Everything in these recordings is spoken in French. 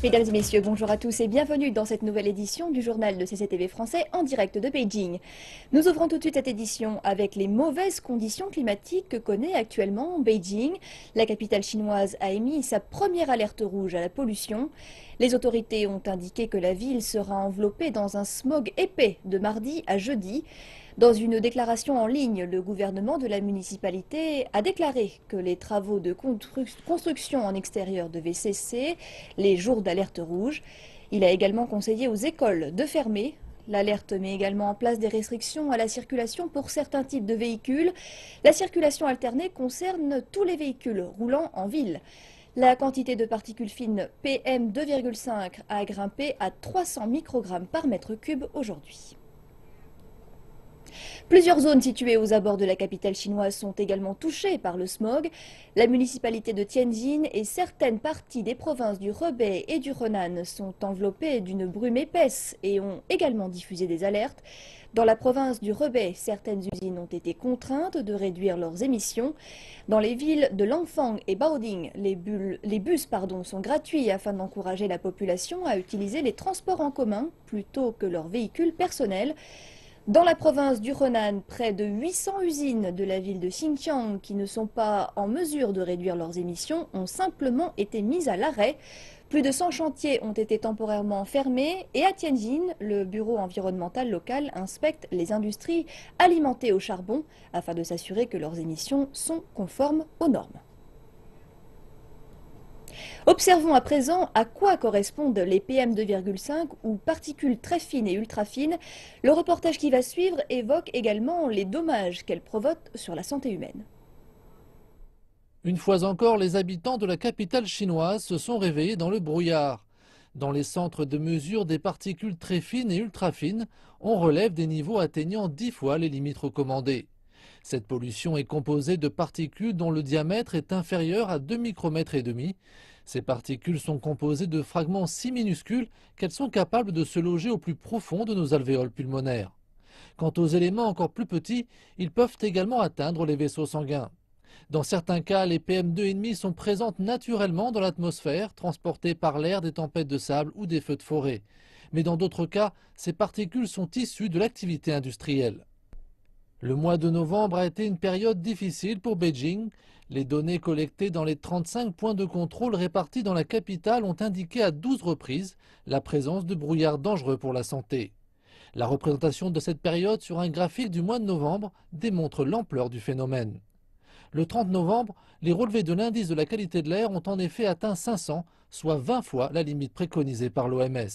Mesdames et messieurs, bonjour à tous et bienvenue dans cette nouvelle édition du journal de CCTV français en direct de Beijing. Nous ouvrons tout de suite cette édition avec les mauvaises conditions climatiques que connaît actuellement Beijing. La capitale chinoise a émis sa première alerte rouge à la pollution. Les autorités ont indiqué que la ville sera enveloppée dans un smog épais de mardi à jeudi. Dans une déclaration en ligne, le gouvernement de la municipalité a déclaré que les travaux de construction en extérieur devaient cesser les jours d'alerte rouge. Il a également conseillé aux écoles de fermer. L'alerte met également en place des restrictions à la circulation pour certains types de véhicules. La circulation alternée concerne tous les véhicules roulant en ville. La quantité de particules fines PM2,5 a grimpé à 300 microgrammes par mètre cube aujourd'hui. Plusieurs zones situées aux abords de la capitale chinoise sont également touchées par le smog. La municipalité de Tianjin et certaines parties des provinces du Hebei et du Henan sont enveloppées d'une brume épaisse et ont également diffusé des alertes. Dans la province du Hebei, certaines usines ont été contraintes de réduire leurs émissions. Dans les villes de Langfang et Baoding, les bus sont gratuits afin d'encourager la population à utiliser les transports en commun plutôt que leurs véhicules personnels. Dans la province du Henan, près de 800 usines de la ville de Xinjiang qui ne sont pas en mesure de réduire leurs émissions ont simplement été mises à l'arrêt. Plus de 100 chantiers ont été temporairement fermés et à Tianjin, le bureau environnemental local inspecte les industries alimentées au charbon afin de s'assurer que leurs émissions sont conformes aux normes. Observons à présent à quoi correspondent les PM2,5 ou particules très fines et ultra fines. Le reportage qui va suivre évoque également les dommages qu'elles provoquent sur la santé humaine. Une fois encore, les habitants de la capitale chinoise se sont réveillés dans le brouillard. Dans les centres de mesure des particules très fines et ultra fines, on relève des niveaux atteignant 10 fois les limites recommandées. Cette pollution est composée de particules dont le diamètre est inférieur à 2 micromètres et demi. Ces particules sont composées de fragments si minuscules qu'elles sont capables de se loger au plus profond de nos alvéoles pulmonaires. Quant aux éléments encore plus petits, ils peuvent également atteindre les vaisseaux sanguins. Dans certains cas, les PM2,5 sont présentes naturellement dans l'atmosphère, transportées par l'air des tempêtes de sable ou des feux de forêt. Mais dans d'autres cas, ces particules sont issues de l'activité industrielle. Le mois de novembre a été une période difficile pour Beijing. Les données collectées dans les 35 points de contrôle répartis dans la capitale ont indiqué à 12 reprises la présence de brouillard dangereux pour la santé. La représentation de cette période sur un graphique du mois de novembre démontre l'ampleur du phénomène. Le 30 novembre, les relevés de l'indice de la qualité de l'air ont en effet atteint 500, soit 20 fois la limite préconisée par l'OMS.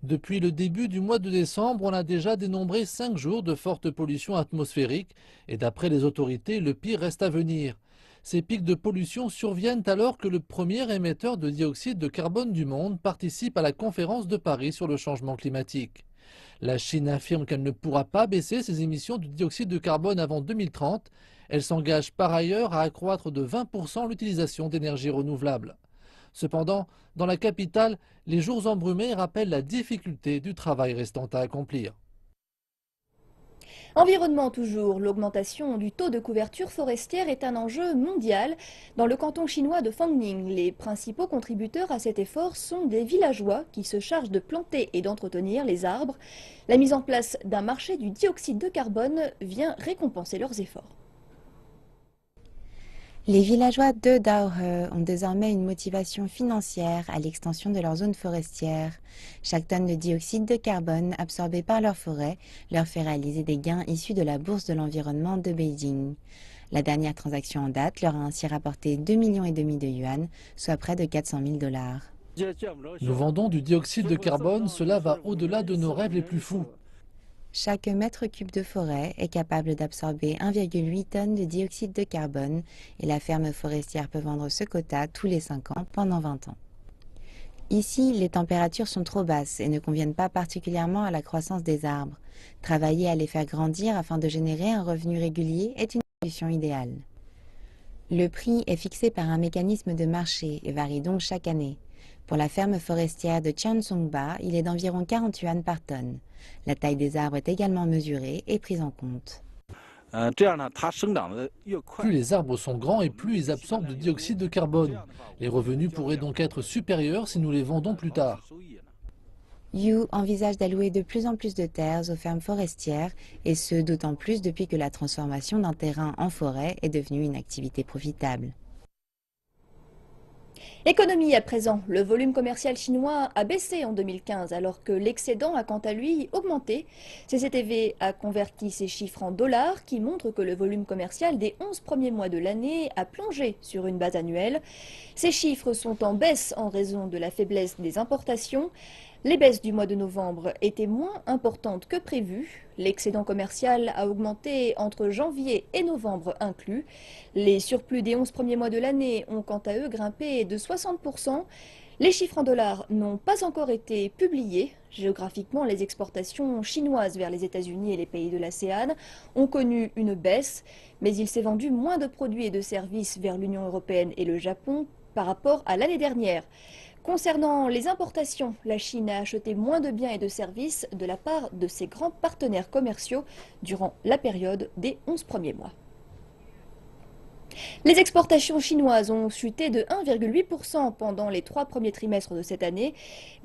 Depuis le début du mois de décembre, on a déjà dénombré 5 jours de forte pollution atmosphérique et d'après les autorités, le pire reste à venir. Ces pics de pollution surviennent alors que le premier émetteur de dioxyde de carbone du monde participe à la conférence de Paris sur le changement climatique. La Chine affirme qu'elle ne pourra pas baisser ses émissions de dioxyde de carbone avant 2030. Elle s'engage par ailleurs à accroître de 20% l'utilisation d'énergies renouvelables. Cependant, dans la capitale, les jours embrumés rappellent la difficulté du travail restant à accomplir. Environnement toujours, l'augmentation du taux de couverture forestière est un enjeu mondial. Dans le canton chinois de Fangning, les principaux contributeurs à cet effort sont des villageois qui se chargent de planter et d'entretenir les arbres. La mise en place d'un marché du dioxyde de carbone vient récompenser leurs efforts. Les villageois de Daohe ont désormais une motivation financière à l'extension de leur zone forestière. Chaque tonne de dioxyde de carbone absorbée par leur forêt leur fait réaliser des gains issus de la bourse de l'environnement de Beijing. La dernière transaction en date leur a ainsi rapporté 2,5 millions de yuan, soit près de 400 000 $. Nous vendons du dioxyde de carbone, cela va au-delà de nos rêves les plus fous. Chaque mètre cube de forêt est capable d'absorber 1,8 tonnes de dioxyde de carbone et la ferme forestière peut vendre ce quota tous les 5 ans pendant 20 ans. Ici, les températures sont trop basses et ne conviennent pas particulièrement à la croissance des arbres. Travailler à les faire grandir afin de générer un revenu régulier est une solution idéale. Le prix est fixé par un mécanisme de marché et varie donc chaque année. Pour la ferme forestière de Tiansongba, il est d'environ 40 yuan par tonne. La taille des arbres est également mesurée et prise en compte. Plus les arbres sont grands et plus ils absorbent de dioxyde de carbone. Les revenus pourraient donc être supérieurs si nous les vendons plus tard. Yu envisage d'allouer de plus en plus de terres aux fermes forestières, et ce d'autant plus depuis que la transformation d'un terrain en forêt est devenue une activité profitable. Économie à présent, le volume commercial chinois a baissé en 2015 alors que l'excédent a quant à lui augmenté. CCTV a converti ces chiffres en dollars qui montrent que le volume commercial des 11 premiers mois de l'année a plongé sur une base annuelle. Ces chiffres sont en baisse en raison de la faiblesse des importations. Les baisses du mois de novembre étaient moins importantes que prévu. L'excédent commercial a augmenté entre janvier et novembre inclus. Les surplus des 11 premiers mois de l'année ont quant à eux grimpé de 60%. Les chiffres en dollars n'ont pas encore été publiés. Géographiquement, les exportations chinoises vers les États-Unis et les pays de l'ASEAN ont connu une baisse, mais il s'est vendu moins de produits et de services vers l'Union européenne et le Japon par rapport à l'année dernière. Concernant les importations, la Chine a acheté moins de biens et de services de la part de ses grands partenaires commerciaux durant la période des 11 premiers mois. Les exportations chinoises ont chuté de 1,8% pendant les 3 premiers trimestres de cette année,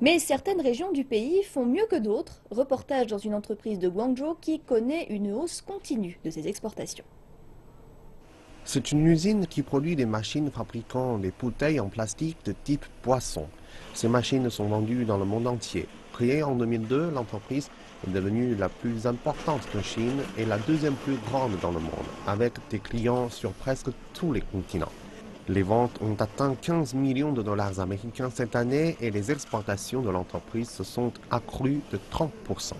mais certaines régions du pays font mieux que d'autres. Reportage dans une entreprise de Guangzhou qui connaît une hausse continue de ses exportations. C'est une usine qui produit des machines fabriquant des bouteilles en plastique de type boisson. Ces machines sont vendues dans le monde entier. Créée en 2002, l'entreprise est devenue la plus importante de Chine et la deuxième plus grande dans le monde, avec des clients sur presque tous les continents. Les ventes ont atteint 15 millions de dollars américains cette année et les exportations de l'entreprise se sont accrues de 30%.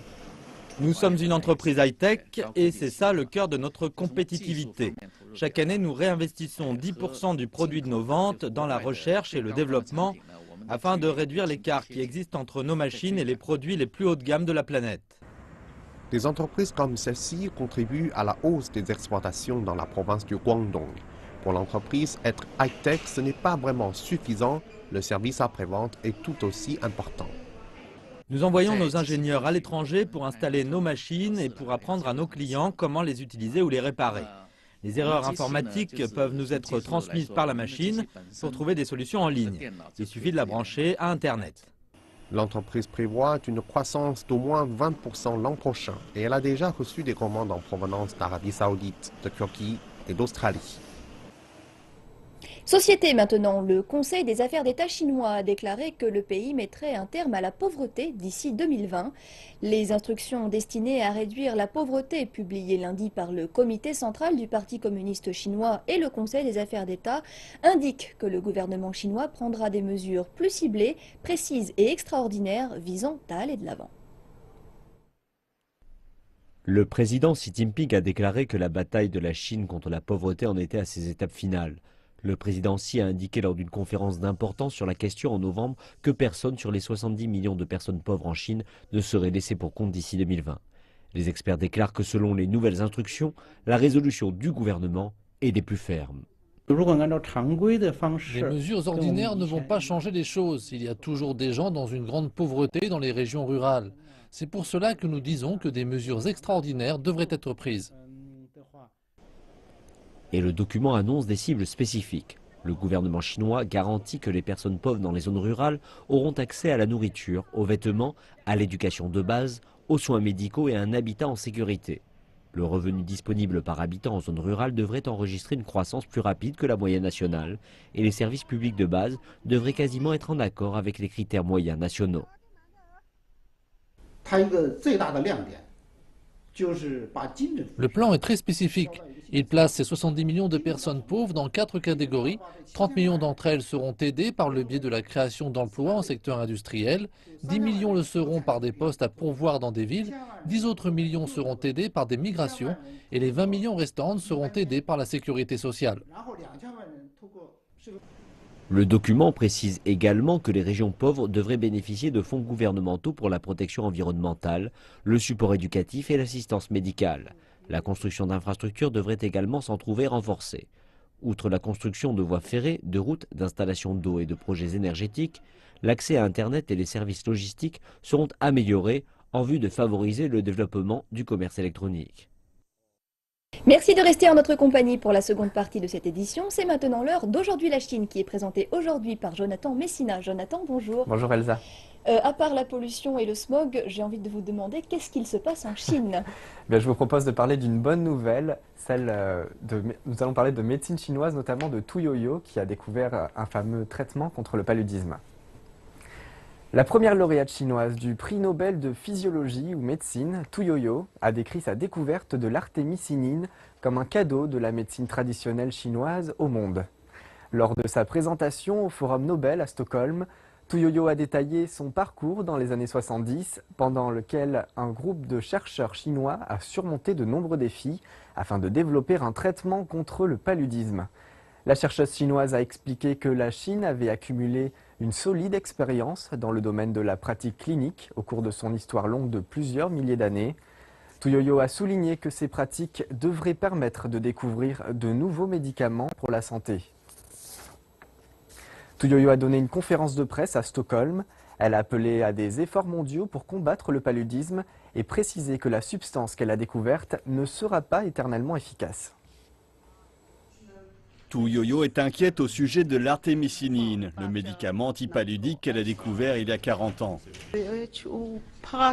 Nous sommes une entreprise high-tech et c'est ça le cœur de notre compétitivité. Chaque année, nous réinvestissons 10% du produit de nos ventes dans la recherche et le développement afin de réduire l'écart qui existe entre nos machines et les produits les plus haut de gamme de la planète. Des entreprises comme celle-ci contribuent à la hausse des exportations dans la province du Guangdong. Pour l'entreprise, être high-tech, ce n'est pas vraiment suffisant. Le service après-vente est tout aussi important. Nous envoyons nos ingénieurs à l'étranger pour installer nos machines et pour apprendre à nos clients comment les utiliser ou les réparer. Les erreurs informatiques peuvent nous être transmises par la machine pour trouver des solutions en ligne. Il suffit de la brancher à Internet. L'entreprise prévoit une croissance d'au moins 20% l'an prochain et elle a déjà reçu des commandes en provenance d'Arabie Saoudite, de Turquie et d'Australie. Société maintenant, le Conseil des affaires d'État chinois a déclaré que le pays mettrait un terme à la pauvreté d'ici 2020. Les instructions destinées à réduire la pauvreté, publiées lundi par le comité central du Parti communiste chinois et le Conseil des affaires d'État, indiquent que le gouvernement chinois prendra des mesures plus ciblées, précises et extraordinaires visant à aller de l'avant. Le président Xi Jinping a déclaré que la bataille de la Chine contre la pauvreté en était à ses étapes finales. Le président Xi a indiqué lors d'une conférence d'importance sur la question en novembre que personne sur les 70 millions de personnes pauvres en Chine ne serait laissé pour compte d'ici 2020. Les experts déclarent que selon les nouvelles instructions, la résolution du gouvernement est des plus fermes. Les mesures ordinaires ne vont pas changer les choses. Il y a toujours des gens dans une grande pauvreté dans les régions rurales. C'est pour cela que nous disons que des mesures extraordinaires devraient être prises. Et le document annonce des cibles spécifiques. Le gouvernement chinois garantit que les personnes pauvres dans les zones rurales auront accès à la nourriture, aux vêtements, à l'éducation de base, aux soins médicaux et à un habitat en sécurité. Le revenu disponible par habitant en zone rurale devrait enregistrer une croissance plus rapide que la moyenne nationale et les services publics de base devraient quasiment être en accord avec les critères moyens nationaux. Le plan est très spécifique. Il place ces 70 millions de personnes pauvres dans 4 catégories. 30 millions d'entre elles seront aidées par le biais de la création d'emplois en secteur industriel. 10 millions le seront par des postes à pourvoir dans des villes. 10 autres millions seront aidés par des migrations. Et les 20 millions restantes seront aidés par la sécurité sociale. Le document précise également que les régions pauvres devraient bénéficier de fonds gouvernementaux pour la protection environnementale, le support éducatif et l'assistance médicale. La construction d'infrastructures devrait également s'en trouver renforcée. Outre la construction de voies ferrées, de routes, d'installations d'eau et de projets énergétiques, l'accès à Internet et les services logistiques seront améliorés en vue de favoriser le développement du commerce électronique. Merci de rester en notre compagnie pour la seconde partie de cette édition. C'est maintenant l'heure d'Aujourd'hui la Chine qui est présentée aujourd'hui par Jonathan Messina. Jonathan, bonjour. Bonjour Elsa. À part la pollution et le smog, j'ai envie de vous demander qu'est-ce qu'il se passe en Chine? Bien, je vous propose de parler d'une bonne nouvelle. Nous allons parler de médecine chinoise, notamment de Tu Youyou, qui a découvert un fameux traitement contre le paludisme. La première lauréate chinoise du prix Nobel de physiologie ou médecine, Tu Youyou, a décrit sa découverte de l'artémisinine comme un cadeau de la médecine traditionnelle chinoise au monde. Lors de sa présentation au Forum Nobel à Stockholm, Tu Youyou a détaillé son parcours dans les années 70, pendant lequel un groupe de chercheurs chinois a surmonté de nombreux défis afin de développer un traitement contre le paludisme. La chercheuse chinoise a expliqué que la Chine avait accumulé une solide expérience dans le domaine de la pratique clinique au cours de son histoire longue de plusieurs milliers d'années. Tu Youyou a souligné que ces pratiques devraient permettre de découvrir de nouveaux médicaments pour la santé. Tu Youyou a donné une conférence de presse à Stockholm. Elle a appelé à des efforts mondiaux pour combattre le paludisme et précisé que la substance qu'elle a découverte ne sera pas éternellement efficace. Tu Youyou est inquiète au sujet de l'artémisinine, le médicament antipaludique qu'elle a découvert il y a 40 ans.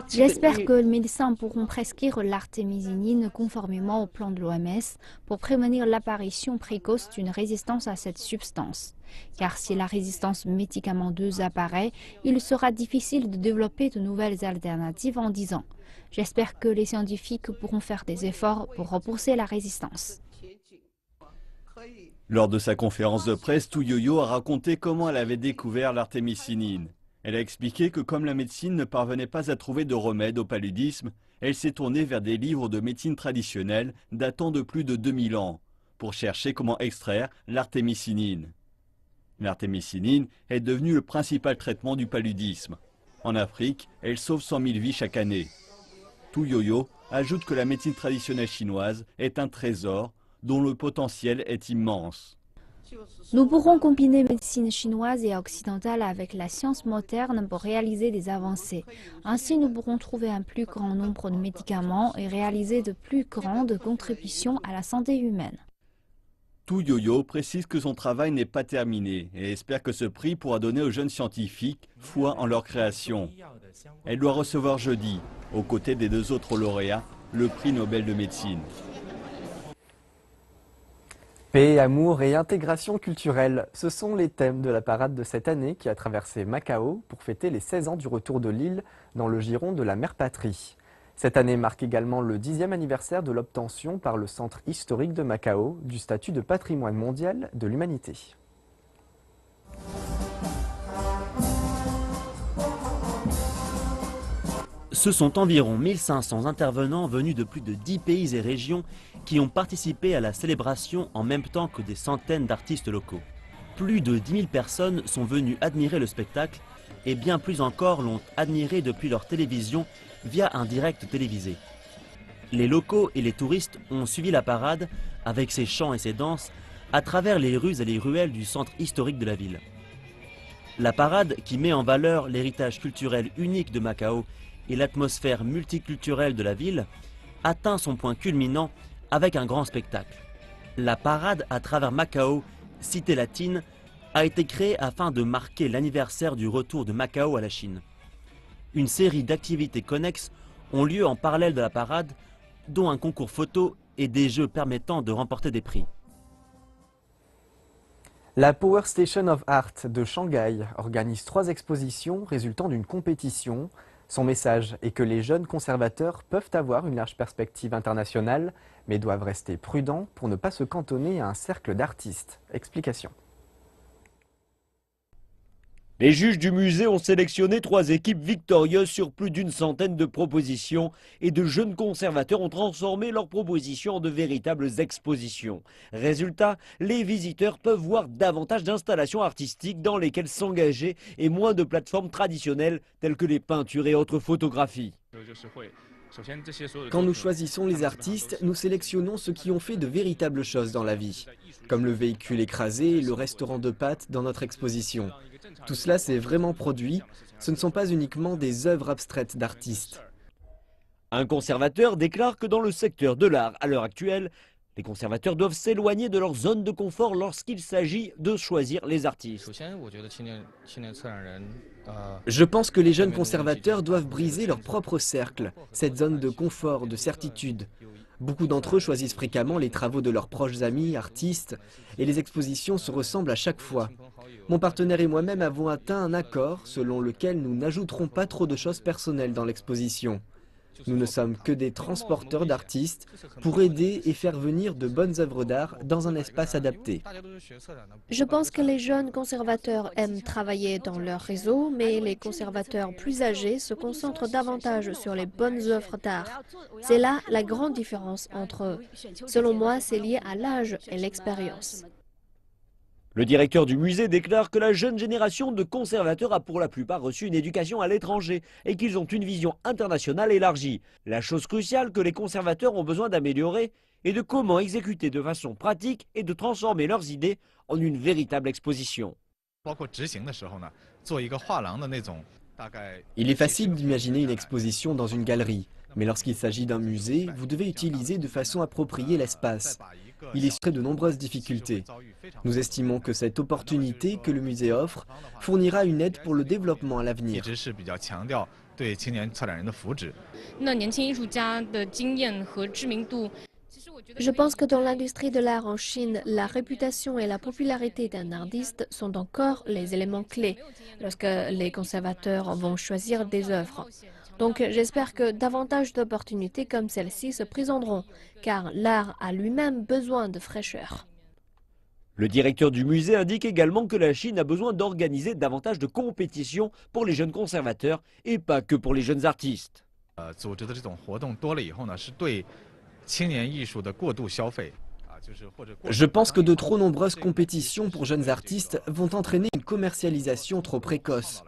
J'espère que les médecins pourront prescrire l'artémisinine conformément au plan de l'OMS pour prévenir l'apparition précoce d'une résistance à cette substance. Car si la résistance médicamenteuse apparaît, il sera difficile de développer de nouvelles alternatives en 10 ans. J'espère que les scientifiques pourront faire des efforts pour repousser la résistance. Lors de sa conférence de presse, Tu Youyou a raconté comment elle avait découvert l'artémisinine. Elle a expliqué que comme la médecine ne parvenait pas à trouver de remède au paludisme, elle s'est tournée vers des livres de médecine traditionnelle datant de plus de 2000 ans pour chercher comment extraire l'artémisinine. L'artémisinine est devenue le principal traitement du paludisme. En Afrique, elle sauve 100 000 vies chaque année. Tu Youyou ajoute que la médecine traditionnelle chinoise est un trésor dont le potentiel est immense. Nous pourrons combiner médecine chinoise et occidentale avec la science moderne pour réaliser des avancées. Ainsi, nous pourrons trouver un plus grand nombre de médicaments et réaliser de plus grandes contributions à la santé humaine. Tu Youyou précise que son travail n'est pas terminé et espère que ce prix pourra donner aux jeunes scientifiques foi en leur création. Elle doit recevoir jeudi, aux côtés des 2 autres lauréats, le prix Nobel de médecine. Paix, amour et intégration culturelle, ce sont les thèmes de la parade de cette année qui a traversé Macao pour fêter les 16 ans du retour de l'île dans le giron de la mère patrie. Cette année marque également le 10e anniversaire de l'obtention par le Centre historique de Macao du statut de patrimoine mondial de l'humanité. Ce sont environ 1500 intervenants venus de plus de 10 pays et régions qui ont participé à la célébration en même temps que des centaines d'artistes locaux. Plus de 10 000 personnes sont venues admirer le spectacle et bien plus encore l'ont admiré depuis leur télévision via un direct télévisé. Les locaux et les touristes ont suivi la parade avec ses chants et ses danses à travers les rues et les ruelles du centre historique de la ville. La parade, qui met en valeur l'héritage culturel unique de Macao et l'atmosphère multiculturelle de la ville, atteint son point culminant avec un grand spectacle. La parade à travers Macao, cité latine, a été créée afin de marquer l'anniversaire du retour de Macao à la Chine. Une série d'activités connexes ont lieu en parallèle de la parade, dont un concours photo et des jeux permettant de remporter des prix. La Power Station of Art de Shanghai organise 3 expositions résultant d'une compétition. Son message est que les jeunes conservateurs peuvent avoir une large perspective internationale, mais doivent rester prudents pour ne pas se cantonner à un cercle d'artistes. Explication. Les juges du musée ont sélectionné 3 équipes victorieuses sur plus d'une centaine de propositions et de jeunes conservateurs ont transformé leurs propositions en de véritables expositions. Résultat, les visiteurs peuvent voir davantage d'installations artistiques dans lesquelles s'engager et moins de plateformes traditionnelles telles que les peintures et autres photographies. Quand nous choisissons les artistes, nous sélectionnons ceux qui ont fait de véritables choses dans la vie, comme le véhicule écrasé et le restaurant de pâtes dans notre exposition. Tout cela s'est vraiment produit, ce ne sont pas uniquement des œuvres abstraites d'artistes. Un conservateur déclare que dans le secteur de l'art, à l'heure actuelle, les conservateurs doivent s'éloigner de leur zone de confort lorsqu'il s'agit de choisir les artistes. Je pense que les jeunes conservateurs doivent briser leur propre cercle, cette zone de confort, de certitude. Beaucoup d'entre eux choisissent fréquemment les travaux de leurs proches amis, artistes, et les expositions se ressemblent à chaque fois. Mon partenaire et moi-même avons atteint un accord selon lequel nous n'ajouterons pas trop de choses personnelles dans l'exposition. Nous ne sommes que des transporteurs d'artistes pour aider et faire venir de bonnes œuvres d'art dans un espace adapté. Je pense que les jeunes conservateurs aiment travailler dans leur réseau, mais les conservateurs plus âgés se concentrent davantage sur les bonnes œuvres d'art. C'est là la grande différence entre eux. Selon moi, c'est lié à l'âge et l'expérience. Le directeur du musée déclare que la jeune génération de conservateurs a pour la plupart reçu une éducation à l'étranger et qu'ils ont une vision internationale élargie. La chose cruciale que les conservateurs ont besoin d'améliorer est de comment exécuter de façon pratique et de transformer leurs idées en une véritable exposition. Il est facile d'imaginer une exposition dans une galerie, mais lorsqu'il s'agit d'un musée, vous devez utiliser de façon appropriée l'espace. Il y a de nombreuses difficultés. Nous estimons que cette opportunité que le musée offre fournira une aide pour le développement à l'avenir. Je pense que dans l'industrie de l'art en Chine, la réputation et la popularité d'un artiste sont encore les éléments clés lorsque les conservateurs vont choisir des œuvres. Donc j'espère que davantage d'opportunités comme celle-ci se présenteront, car l'art a lui-même besoin de fraîcheur. Le directeur du musée indique également que la Chine a besoin d'organiser davantage de compétitions pour les jeunes conservateurs et pas que pour les jeunes artistes. Je pense que de trop nombreuses compétitions pour jeunes artistes vont entraîner une commercialisation trop précoce.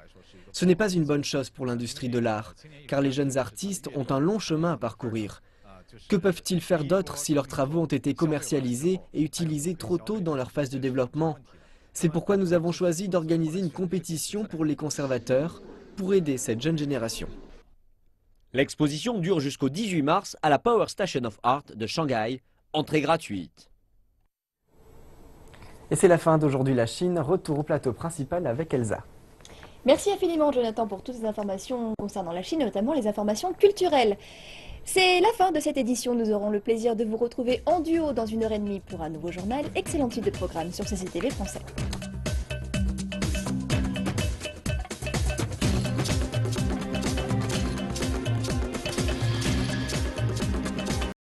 Ce n'est pas une bonne chose pour l'industrie de l'art, car les jeunes artistes ont un long chemin à parcourir. Que peuvent-ils faire d'autre si leurs travaux ont été commercialisés et utilisés trop tôt dans leur phase de développement? C'est pourquoi nous avons choisi d'organiser une compétition pour les conservateurs, pour aider cette jeune génération. L'exposition dure jusqu'au 18 mars à la Power Station of Art de Shanghai, entrée gratuite. Et c'est la fin d'Aujourd'hui la Chine, retour au plateau principal avec Elsa. Merci infiniment Jonathan pour toutes ces informations concernant la Chine, notamment les informations culturelles. C'est la fin de cette édition, nous aurons le plaisir de vous retrouver en duo dans 1h30 pour un nouveau journal. Excellente suite de programme sur CCTV Français.